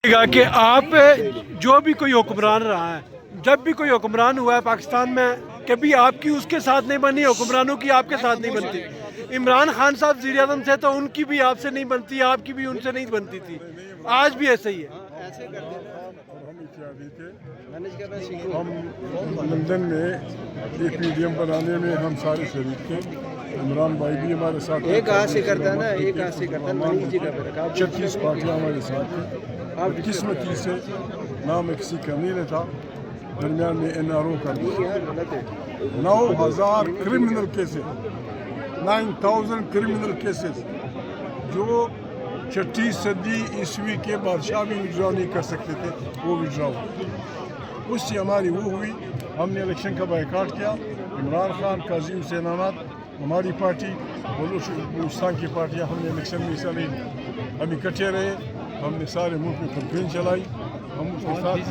کہ آپ جو بھی کوئی حکمران رہا ہے، جب بھی کوئی حکمران ہوا ہے پاکستان میں، کبھی آپ کی اس کے ساتھ نہیں بنی، حکمرانوں کی آپ کے ساتھ نہیں بنتی۔ عمران خان صاحب وزیر اعظم سے تو ان کی بھی آپ سے نہیں بنتی، آپ کی بھی ان سے نہیں بنتی تھی، آج بھی ایسے ہی ہے۔ ہم لندن میں ایک میڈیم بنانے میں ہم سارے شریک تھے، عمران بھائی بھی ہمارے ساتھ، ایک ہاتھ سے کرتا ہے نا، ایک ہاتھ سے کرتا ہے۔ 36 پارٹیاں ہمارے ساتھ تھیں، قسمتی سے نام کسی کا نہیں تھا، درمیان میں NRO کر دیا۔ 9,000 کرمنل کیسز، 9,000 کرمنل کیسز جو 6 صدی عیسوی کے بادشاہ بھی وڈرا نہیں کر سکتے تھے، وہ وڈرا ہوئے۔ اس سے ہماری وہ ہوئی، ہم نے الیکشن کا بائیکاٹ کیا۔ عمران خان، قاضی حسین احمد، ہماری پارٹی، بلوچستان کی پارٹیاں، ہم نے الیکشن میں حصہ نہیں لیا، ہم اکٹھے رہے، ہم نے سارے ملک میں کمپین چلائی، ہم اس کے ساتھ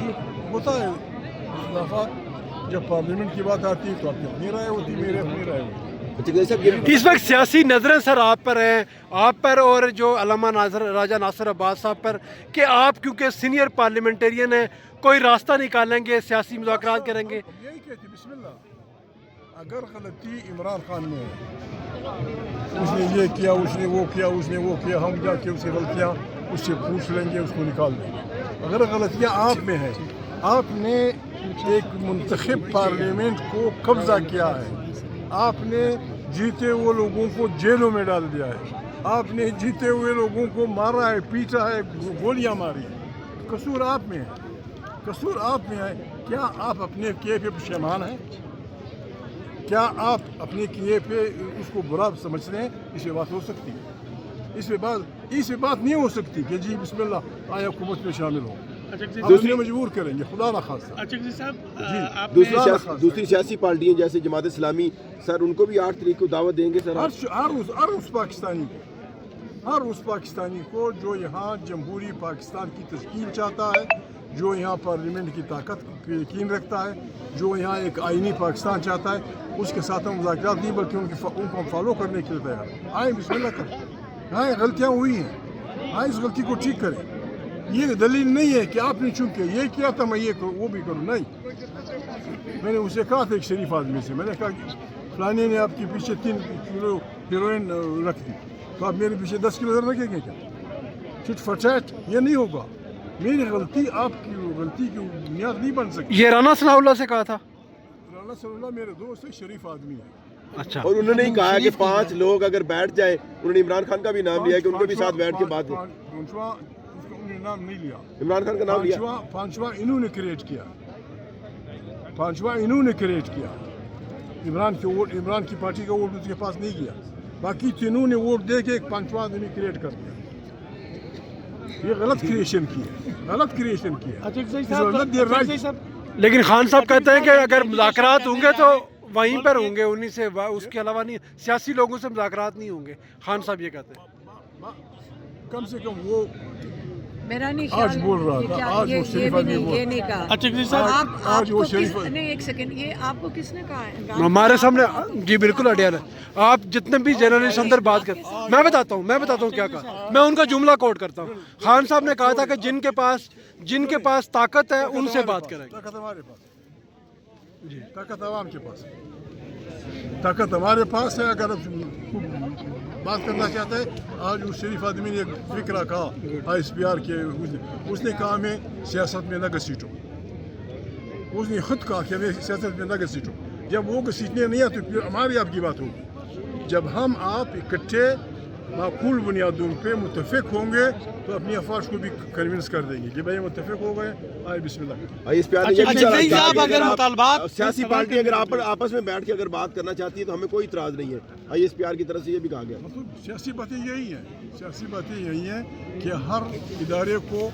ہوتا ہے اختلافات، جب پارلیمنٹ کی بات آتی ہے تو آپ کی اپنی رائے ہوتی، میرے اپنی رائے ہوتی۔ اس وقت سیاسی نظریں سر آپ پر ہیں، آپ پر اور جو علامہ راجہ ناصر عباس صاحب پر، کہ آپ کیونکہ سینئر پارلیمنٹیرین ہیں، کوئی راستہ نکالیں گے، سیاسی مذاکرات کریں گے۔ یہی کہتے بسم اللہ، اگر غلطی عمران خان میں ہے، اس نے یہ کیا، اس نے وہ کیا، اس نے وہ کیا، ہم جا کے اسے غلطیاں اس سے پوچھ لیں گے، اس کو نکال دیں گے۔ اگر غلطیاں آپ میں ہیں، آپ نے ایک منتخب پارلیمنٹ کو قبضہ کیا ہے، آپ نے جیتے ہوئے لوگوں کو جیلوں میں ڈال دیا ہے، آپ نے جیتے ہوئے لوگوں کو مارا ہے، پیٹا ہے، گولیاں ماری ہیں، قصور آپ میں ہے، قصور آپ میں ہے۔ کیا آپ اپنے کیے پہ پشیمان ہیں؟ کیا آپ اپنے کیے پہ اس کو برا سمجھتے ہیں؟ اس پہ بات ہو سکتی ہے، اس پہ بات نہیں ہو سکتی کہ جی بسم اللہ آئے حکومت میں شامل ہو، دوسرے مجبور کریں گے، خدا نخواستہ۔ دوسری سیاسی پارٹیاں جیسے جماعت اسلامی، سر ان کو بھی 8 تاریخ کو دعوت دیں گے سر؟ ہر اس پاکستانی کو جو یہاں جمہوری پاکستان کی تشکیل چاہتا ہے، جو یہاں پارلیمنٹ کی طاقت پہ یقین رکھتا ہے، جو یہاں ایک آئینی پاکستان چاہتا ہے، اس کے ساتھ ہم مذاکرات نہیں بلکہ ان کو ہم فالو کرنے کے لیے تیار ہیں۔ آئیں بسم اللہ کریں، آئیں غلطیاں ہوئی ہیں، آئیں اس غلطی کو ٹھیک کریں۔ یہ دلیل نہیں ہے کہ آپ نے چونکہ یہ کیا تھا میں یہ کروں وہ بھی کروں، نہیں۔ میں نے اسے کہا تھا ایک شریف آدمی سے، میں نے کہا کہ فلانے نے آپ کے پیچھے 3 کلو ہیروئن رکھ دی، تو آپ میرے پیچھے 10 کلو رکھیں گے کیا؟ چٹ فٹیٹ یہ نہیں ہوگا، میری غلطی آپ کی غلطی کی بنیاد نہیں بن سکتی۔ یہ رانا ثناء اللہ سے کہا تھا؟ رانا ثناء اللہ میرے دوست ہے، شریف آدمی ہے۔ اچھا، اور انہوں نے کہا کہ 5 لوگ اگر بیٹھ جائے، انہوں نے عمران خان کا بھی نام لیا کہ ان کے بھی ساتھ بیٹھ کے بات ہے۔ انہوں نے نام نہیں لیا، عمران خان کا نام لیا۔ پانچواں انہوں نے کریٹ کیا، پانچواں انہوں نے کریٹ کیا۔ عمران کی پارٹی کا ووٹ اس کے پاس نہیں گیا، باقی تینوں نے ووٹ دے کے ایک پانچواں آدمی کریٹ کر دیا۔ یہ غلط کریشن کی ہے، غلط کریشن کی ہے۔ لیکن خان صاحب کہتے ہیں کہ اگر مذاکرات ہوں گے تو وہیں پر ہوں گے، انہی سے، اس کے علاوہ نہیں، سیاسی لوگوں سے مذاکرات نہیں ہوں گے، خان صاحب یہ کہتے ہیں۔ کم سے کم وہ میرا نہیں آج بول رہا تھا، آج وہ شریف آدمی بول یہ نہیں کہا۔ آج وہ شریف نہیں، ایک سیکنڈ، یہ آپ کو کس نے کہا ہے؟ ہمارے سامنے جی بالکل اڈیال ہے، آپ جتنے بھی جرنلسٹ اندر بات کرتے ہیں، میں بتاتا ہوں کیا کہا، میں ان کا جملہ کوٹ کرتا ہوں۔ خان صاحب نے کہا تھا کہ جن کے پاس طاقت ہے ان سے بات کریں گے۔ طاقت ہمارے پاس جی، طاقت عوام کے پاس، طاقت ہمارے پاس ہے۔ اگر بات کرنا چاہتا ہے، آج اس شریف آدمی نے ایک فکرہ کہا ISPR کے، اس نے کہا ہمیں سیاست میں نہ گھسیٹو، اس نے خود کہا کہ ہمیں سیاست میں نہ گھسیٹو۔ جب وہ گھسیٹنے نہیں آتے پھر ہماری آپ کی بات ہوگی۔ جب ہم آپ اکٹھے معقول بنیادوں پہ متفق ہوں گے تو اپنی افواج کو بھی کنونس کر دیں گے کہ بھائی متفق ہو گئے، آئے بسم اللہ۔ سیاسی پارٹی اگر آپس میں بیٹھ کے اگر بات کرنا چاہتی ہے تو ہمیں کوئی اعتراض نہیں ہے، ISPR کی طرف سے یہ بھی کہا گیا۔ مطلب سیاسی باتیں یہی ہیں کہ ہر ادارے کو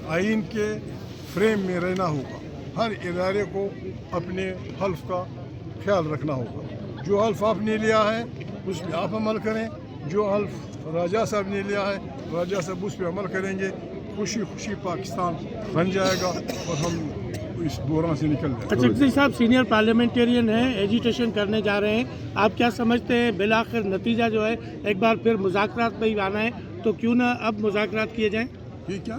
آئین کے فریم میں رہنا ہوگا، ہر ادارے کو اپنے حلف کا خیال رکھنا ہوگا۔ جو حلف آپ نے لیا ہے اس پہ آپ عمل کریں، جو حلف راجہ صاحب نے لیا ہے راجہ صاحب اس پہ عمل کریں گے، خوشی خوشی پاکستان بن جائے گا اور ہم اس بحران سے نکل جائیں گے۔ اچھا صاحب سینئر پارلیمنٹیرین ہیں، ایجیٹیشن کرنے جا رہے ہیں، آپ کیا سمجھتے ہیں بالآخر نتیجہ جو ہے ایک بار پھر مذاکرات پہ ہی آنا ہے، تو کیوں نہ اب مذاکرات کیے جائیں؟ یہ کیا